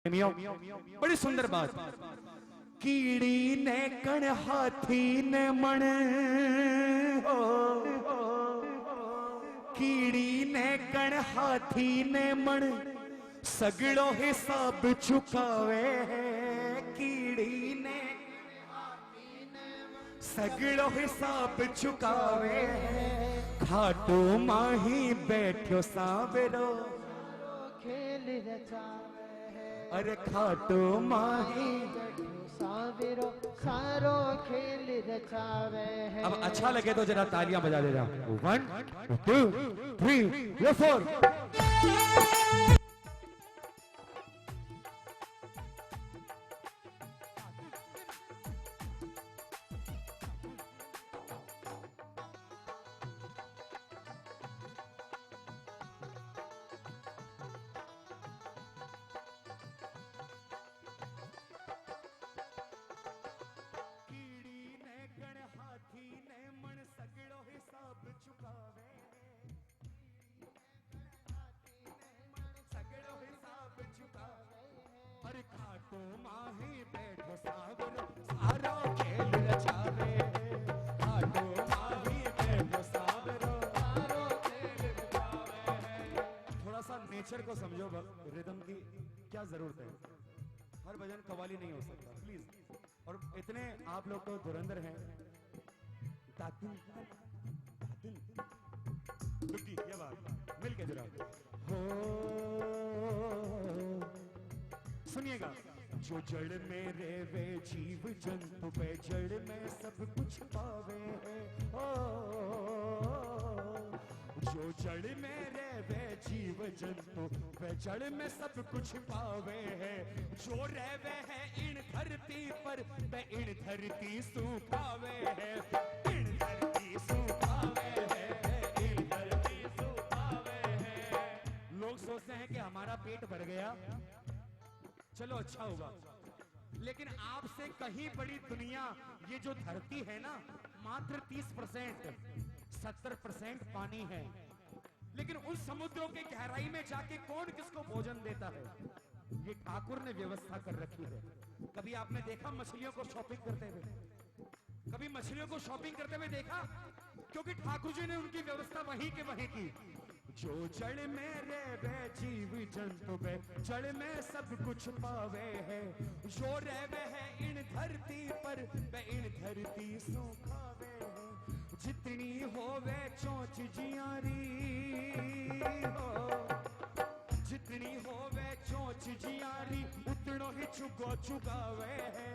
बड़ी सुंदर बात। कीड़ी ने कण हाथी ने मण हो, कीड़ी ने कण हाथी ने मण सगड़ो हिसाब चुकावे है। कीड़ी ने सगड़ो हिसाब चुकावे है। खाटू माही बैठो सावरो खेल रचावे है। अरे खाटू माही सावरो सारो खेल रचावे है। अब अच्छा लगे तो जरा तालियां बजा देना। 1 2 3 4। अरे खाटू माही बैठो सावरो सारो खेल रचावे। खाटू माही बैठो सावरो सारो खेल रचावे। थोड़ा सा नेचर को समझो, रिदम की क्या जरूरत है। हर भजन कवाली नहीं हो सकता प्लीज। और इतने आप लोग तो धुरंधर हैं। तातुन तातुन दुखी ये बात मिल के जरा हो। सुनिएगा। जो जड़ में रेवे जीव जंतु पे जड़ में सब कुछ पावे है। ओ जो जड़ में रेवे जीव जंतु पे जड़ में सब कुछ पावे है। जो रेवे है इन धरती पर पे इन धरती सुखावे है। इन धरती सुखावे है, इन धरती सुखावे है। लोग सोचते हैं कि हमारा पेट भर गया, चलो अच्छा होगा, लेकिन आपसे कहीं बड़ी दुनिया ये जो धरती है ना, मात्र 30% 70% पानी है। लेकिन उन समुद्रों के गहराई में जाके कौन किसको भोजन देता है? ये ठाकुर ने व्यवस्था कर रखी है। कभी आपने देखा मछलियों को शॉपिंग करते हुए? कभी मछलियों को शॉपिंग करते हुए देखा? क्योंकि ठाकुर जी ने उनकी व्यवस्था वहीं के वहीं की। जो जड़ में रेवे जीव जंतु पे जड़ में सब कुछ पावे है। जो रेवे है इन धरती पर पे इन धरती सुखावे है। जितनी होवे चोंच जियारी हो, जितनी होवे चोंच जियारी उतनो ही चुगो चुगावे है।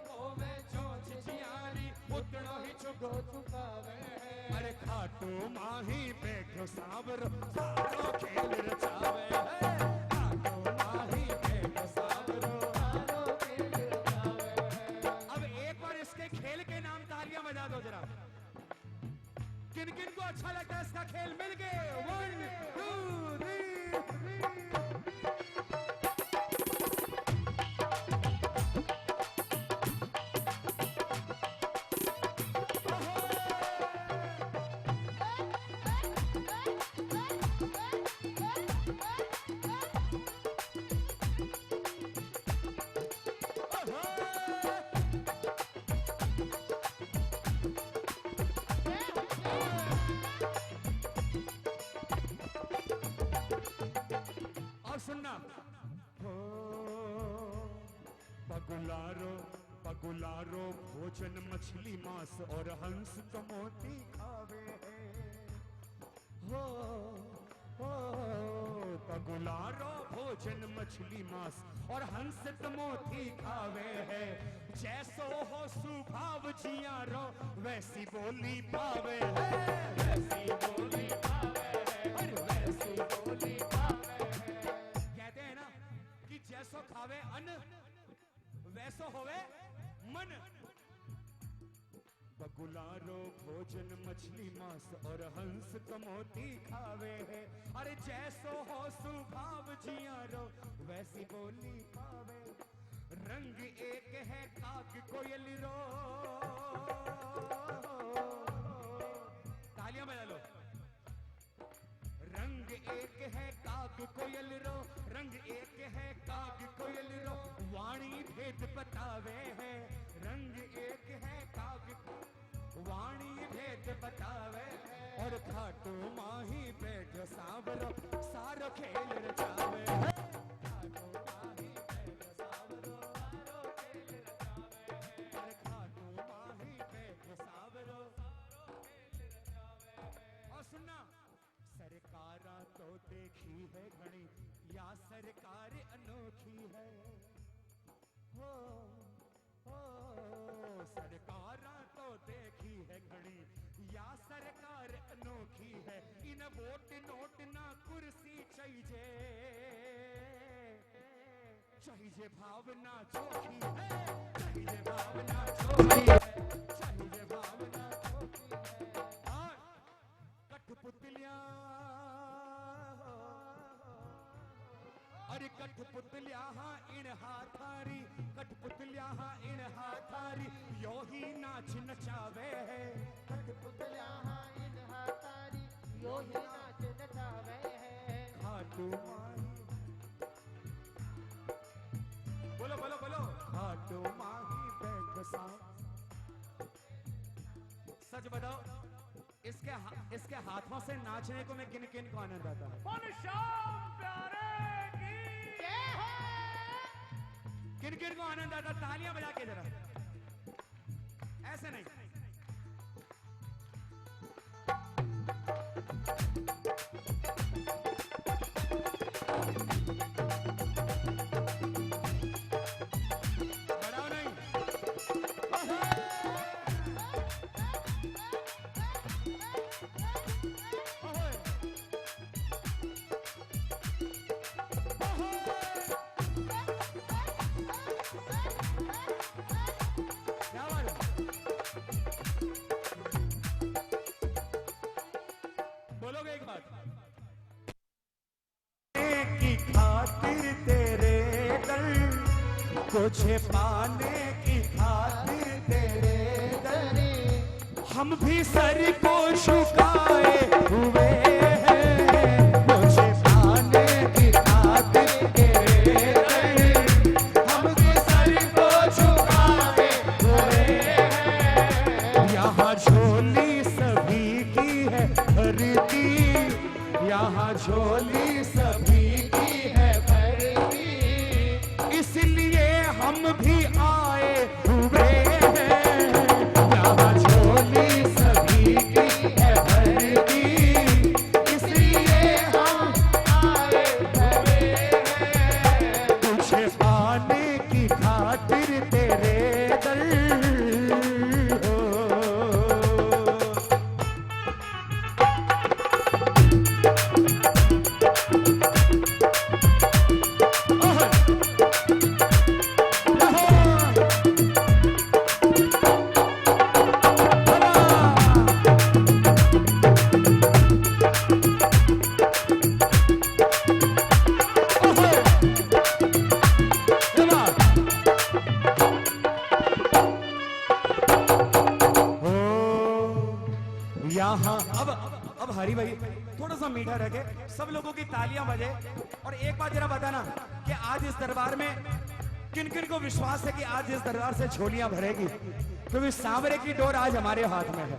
होवे चोंच जियारी उतनो ही चुगो चुगावे है। अरे खाटू माही बैठो सावरो सारो खेल रचावे है। खाटू माही बैठो सावरो सारो खेल रचावे है। अब एक बार इसके खेल के नाम तालियां बजा दो जरा। किन किन को अच्छा लगता है इसका खेल? मिल गए 1 2 3। सुनना हो। पगुलारो पगुलारो भोजन मछली मांस और हंस तो मोती खावे है। हो पगुलारो भोजन मछली मांस और हंस तो मोती खावे है। जैसो हो स्वभाव जियारो वैसी बोली पावे है। वैसी बोली पावे है, अरे वैसी बोली पावे है। कहते हैं ना कि जैसो खावे अन्न वैसो होवे मन। बगुलारो भोजन मछली मांस और हंस कमोती खावे है। अरे जैसो हो स्वभाव जियारो वैसी बोली पावे। रंग एक है काग कोयल रो। तालियां बजा लो। रंग एक है काग कोयल रो, रंग एक है काग कोयल रो, वाणी भेद बतावे है। रंग एक है काग, वाणी भेद बतावे है। और खाटू माही बैठ सांवरो, सारो खेल रचावे है। खाटू माही बैठ सांवरो, सारो खेल रचावे है। और खाटू माही बैठ सांवरो, और सुनना, सरकारा तो देखी है घनी, या सरकार अनोखी है। हो सरकारा तो देखी है घनी, या सरकार अनोखी है। इन वोट नोट ना कुर्सी चाहिए, चाहिए भावना चोखी है। चाहिए भावना चोखी है, चाहिए भावना चोखी है। और कठपुतलियां, अरे कठपुतलियां हाँ इन हाथारी, कठपुतलियां हाँ इन हाथारी, यो ही नाच नचावे है। कठपुतलियां हाँ इन हाथारी, यो ही नाच नचावे है। खाटू माही, बोलो बोलो बोलो, खाटू माही बैठ सांवरो। सच बताओ, इसके हाथों से नाचने को मैं किन किन को आनंद आता है? श्याम प्यारे की जय हो। किन किन को आनंद आता? तालियां बजा के जरा, ऐसे नहीं। बढ़ाओ नहीं। क्या बात है? बोलोगे एक बात? की खातिर तेरे दर को छिपाने की खातिर तेरे दर, हम भी सर को झुकाए हुए हैं। को छिपाने की खातिर तेरे दर, हम भी सर को झुकाए हुए हैं। यहाँ झोली सभी की है भरती, यहाँ झोली सभी की है भरती, इसलिए हम भी आए हुए हैं। यहाँ झोली सभी की है भरती, इसलिए हम आए हुए हैं। तुझे पाने की खातिर तेरे दर हो। यहाँ अब हरी भाई थोड़ा सा मीठा रखे, सब लोगों की तालियां बजे। और एक बात जरा बताना कि आज इस दरबार में किन किन को विश्वास है कि आज इस दरबार से झोलियां भरेगी, क्योंकि सांवरे की डोर आज हमारे हाथ में है।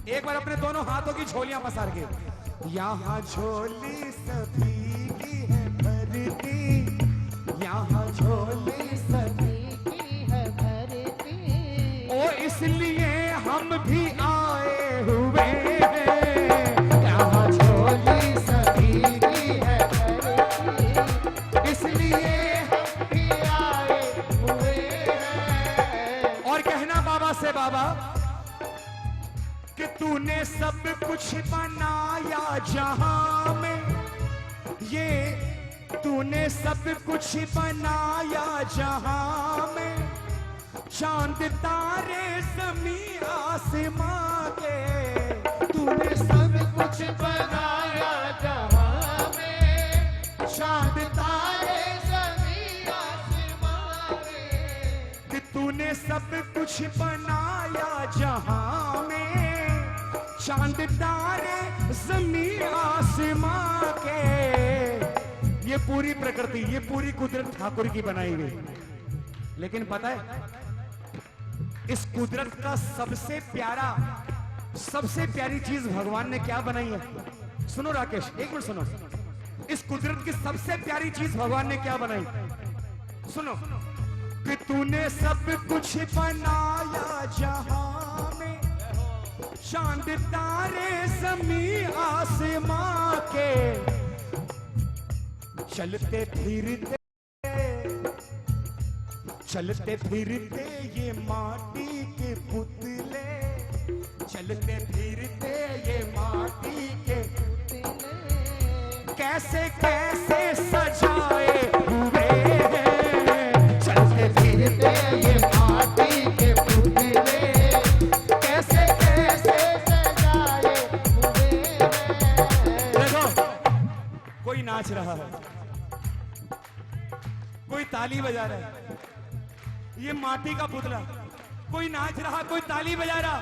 एक बार अपने दोनों हाथों की झोलियां पसार के, यहाँ झोली सभी की है भरती, यहाँ झोली सभी की है भरती, ओ इसलिए हम भी आए हुए हैं। यहाँ झोली सभी की है भरती, इसलिए हम भी आए हुए हैं। और कहना बाबा से, बाबा कि तूने सब कुछ बनाया जहां में, ये तूने सब कुछ बनाया जहां में, चांद तारे ज़मीं आसमां के, तूने सब कुछ बनाया जहां में, चांद तारे ज़मीं आसमां के, कि तूने सब कुछ बनाया जहां में, चांद तारे जमीन आसमां के, ये पूरी प्रकृति, ये पूरी कुदरत ठाकुर की बनाई हुई। लेकिन पता है इस कुदरत का सबसे प्यारी चीज भगवान ने क्या बनाई है? सुनो राकेश, एक मिनट सुनो। इस कुदरत की सबसे प्यारी चीज भगवान ने क्या बनाई? सुनो कि तूने सब कुछ बनाया जहां में, चांद तारे जमीन आसमां के, चलते फिरते ये माटी के पुतले, चलते फिरते ये माटी के पुतले, कैसे कैसे सजाए हुए हैं, चलते फिरते ये माटी के पुतले, कैसे कैसे सजाए हुए हैं। देखो कोई नाच रहा है, कोई ताली बजा रहा है, ये माटी का पुतला, कोई नाच रहा, कोई ताली बजा रहा,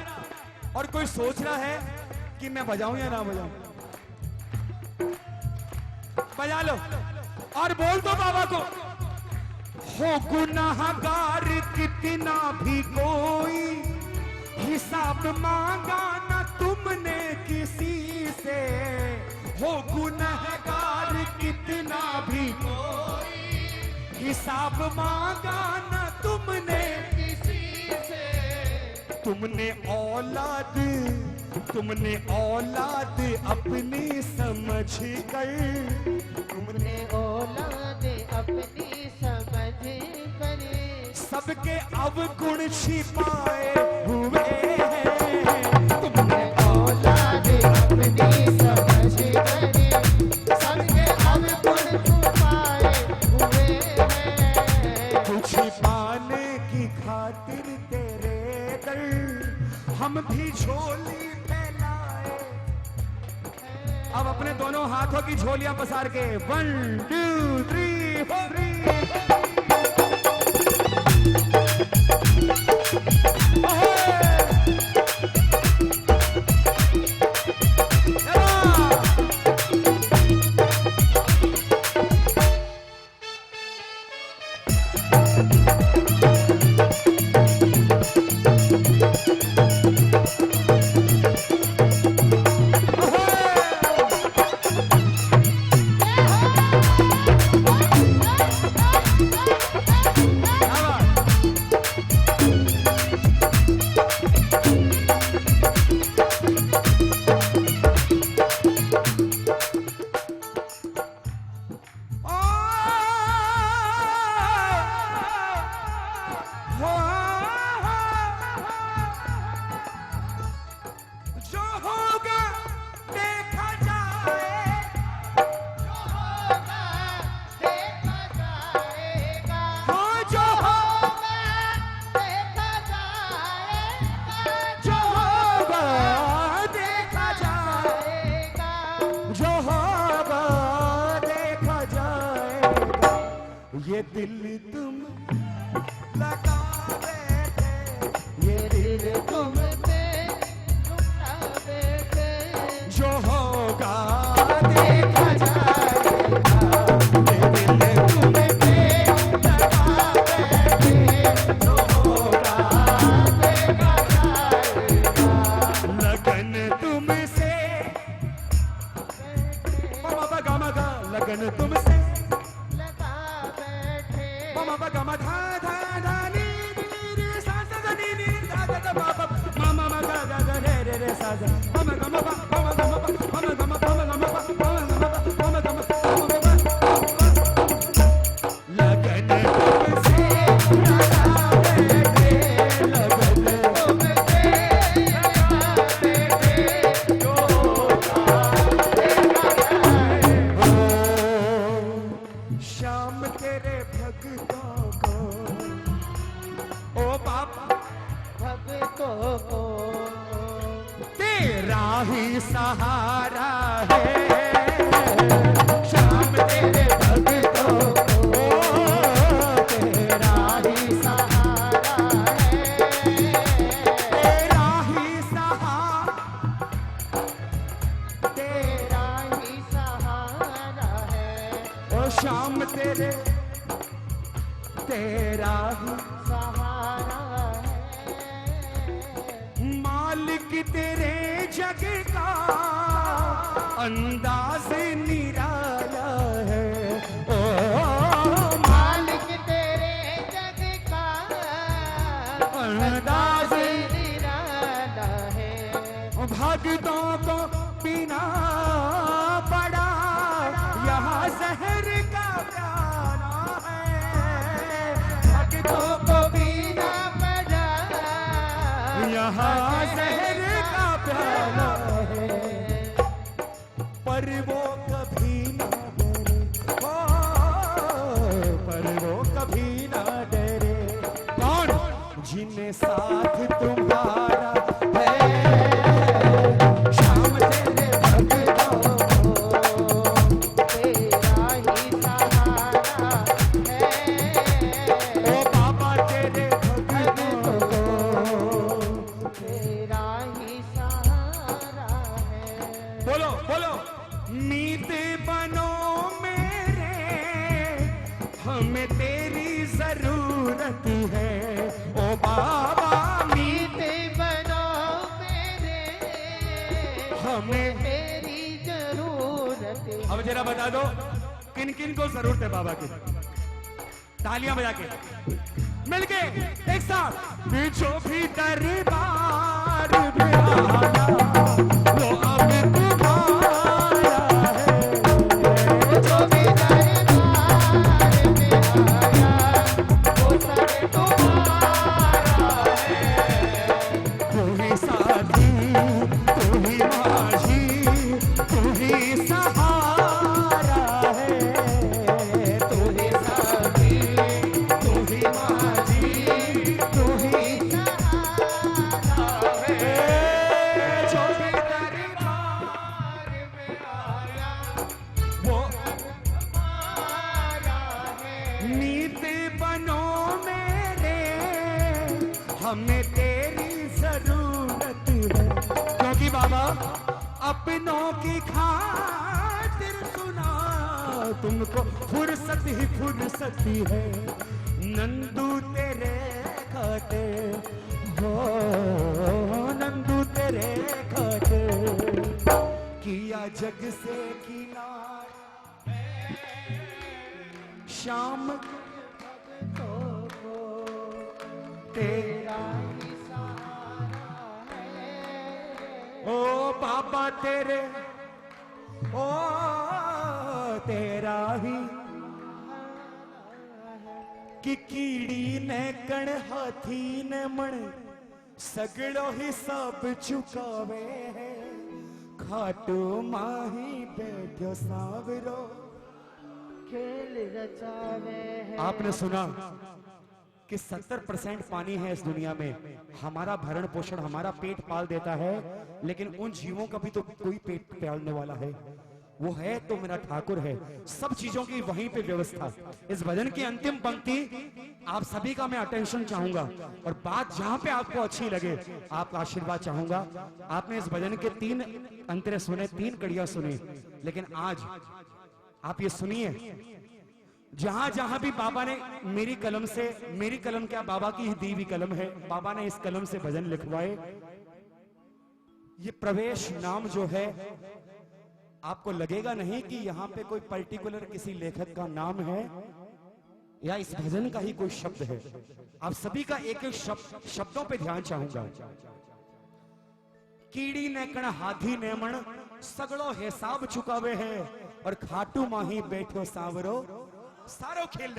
और कोई सोच रहा है कि मैं बजाऊं या ना बजाऊं। बजा लो और बोल दो बाबा को, हो गुनाहगार कितना भी कोई, हिसाब मांगा ना तुमने किसी से, हो गुनाहगार कितना भी कोई, हिसाब मांगा ना तुमने किसी से, तुमने औलाद अपनी समझ कर, तुमने औलाद अपनी समझ कर, सबके अवगुण छिपाए हुए हैं, तुमने औलाद अपनी समझ कर, सबके अवगुण छुपाए हुए हैं। कुछ पाने की खातिर तेरे दर हम भी झोली फैलाए। अब अपने दोनों हाथों की झोलियां पसार के 1 2 3 4 ये दिल तुम लगा बैठे, ये दिल तुम पे रुका बैठे, जो होगा देखा जाएगा, ये दिल तुम पे लगा बैठे, जो होगा देखा जाएगा, लगन तुमसे बाबा गामा गा, लगन तुमसे मा धा धा धा नी नी रे सा सा नी नी धा धा धा मा मा मा मा गा गा गा रे रे रे सा सा मा मा गा मा मा मा मा गा मा मा मा गा मा मा मा मा मा मा गा मा लगन तुमसे लगा बैठे, लगन तुमसे लगा बैठे, जो शाम तेरे भक्तों को, ओ बाबा भक्तों को तेरे शाम तेरे तेरा ही सहारा है, मालिक तेरे जग का अंदाज निराला है। ओ मालिक तेरे जग का अंदाज निराला है। भक्तों को पीना पड़ा यहाँ जहर का प्याला है। भक्तों को पीना पड़ा यहाँ जहर का प्याला है। पर वो कभी ना डरे, ओ पर वो कभी ना डरे। कौन? जिन्हें साथ तुम्हारा है। शाम तेरे भक्तों को तेरा ही सहारा है, ओ बाबा तेरे भक्तों को तेरा ही सहारा है। बोलो बोलो। मीत बनो मेरे, हमें तेरी जरूरत है। ओ बाबा मीत बनो मेरे, हमें। तेरी जरूरत है। अब जरा बता दो किन किन को जरूरत है बाबा की? तालियां बजा के मिलके एक साथ। जो भी दरबार में आया वो अब तुम्हारा है। जो भी दरबार में आया, वो सब तुम्हारा है। तू ही साथी, तू ही माझी, तू ही सहारा है। तू ही साथी, तू ही माझी, तू ही सहारा है। जो भी दरबार में आया वो तुम्हारा है। नीत बनो मेरे, हमें तेरी जरूरत है। क्योंकि बाबा अपनों की खातिर सुना तुमको फुर्सत ही फुर्सत ही है। नंदू तेरे खाते हो, नंदू तेरे खाते किया जग से किनार। शाम तेरा ही सहारा है। ओ बाबा तेरे, ओ तेरा ही कि कीड़ी ने कण हाथी ने मण सगड़ो हिसाब चुकावे है। खाटू माही बैठो सांवरो खेल रचावे है। आपने सुना कि 70% पानी है इस दुनिया में। हमारा भरण पोषण, हमारा पेट पाल देता है, लेकिन उन जीवों का भी तो कोई पेट पालने वाला है। वो है तो मेरा ठाकुर है। सब चीजों की वहीं पे व्यवस्था। इस भजन की अंतिम पंक्ति आप सभी का मैं अटेंशन चाहूंगा, और बात जहां पे आपको अच्छी लगे आपका आशीर्वाद चाहूंगा। आपने इस भजन के 3 अंतरे सुने, 3 कड़ियां सुनी, लेकिन आज आप ये सुनिए, जहां जहां भी बाबा ने मेरी कलम से, मेरी कलम क्या बाबा की ही दी हुई कलम है, बाबा ने इस कलम से भजन लिखवाए। ये प्रवेश नाम जो है, आपको लगेगा नहीं कि यहां पे कोई पर्टिकुलर किसी लेखक का नाम है या इस भजन का ही कोई शब्द है। आप सभी का एक एक शब्दों पे ध्यान चाहूंगा। कीड़ी ने कण हाथी ने मण सगड़ो हिसाब चुकावे है, और खाटू माही बैठो सांवरो सारो खेल।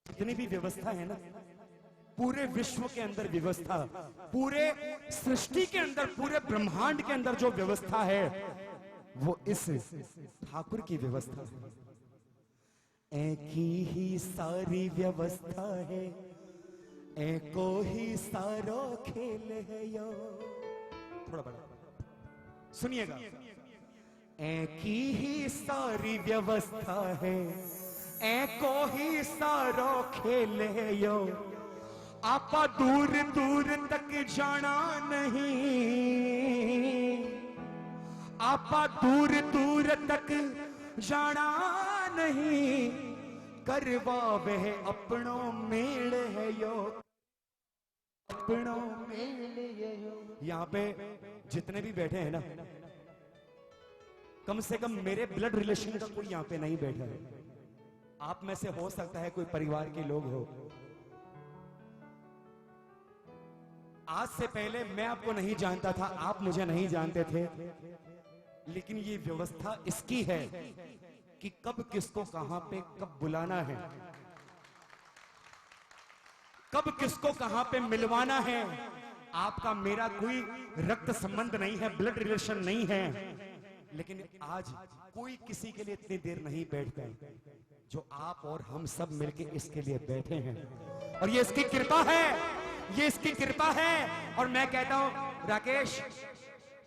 जितनी भी व्यवस्था है ना, पूरे विश्व के अंदर व्यवस्था, पूरे सृष्टि के अंदर, पूरे ब्रह्मांड के अंदर जो व्यवस्था है वो इस ठाकुर की व्यवस्था है। एक ही सारी व्यवस्था है, एको ही सारो खेल है यो। थोड़ा बड़ा सुनिएगा। एक ही सारी व्यवस्था है, एको ही सारो खेल है यो। आपा दूर दूर तक जाना नहीं, आपा दूर दूर तक जाना नहीं करवा वह अपनों मेल है यो, अपनों मेल यो। यहाँ पे जितने भी बैठे हैं ना, कम से कम मेरे ब्लड रिलेशन का कोई यहाँ पे नहीं बैठा है। आप में से हो सकता है कोई परिवार के लोग हो। आज से पहले मैं आपको नहीं जानता था, आप मुझे नहीं जानते थे, लेकिन ये व्यवस्था इसकी है कि कब किसको कहां पे कब बुलाना है, कब किसको कहां पे मिलवाना है। आपका मेरा कोई रक्त संबंध नहीं है, ब्लड रिलेशन नहीं है, लेकिन आज कोई किसी के लिए इतनी देर नहीं बैठता जो आप और हम सब मिलके इसके लिए बैठे हैं। और ये इसकी कृपा है, ये इसकी कृपा है। और मैं कहता हूं राकेश,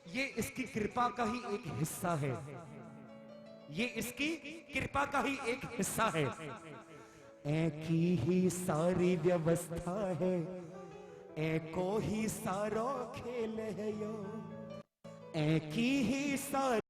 ये इसकी कृपा का ही एक हिस्सा है, ये इसकी कृपा का ही एक हिस्सा है। की ही सारी व्यवस्था है, को ही सारो खेल है यो, की ही सारी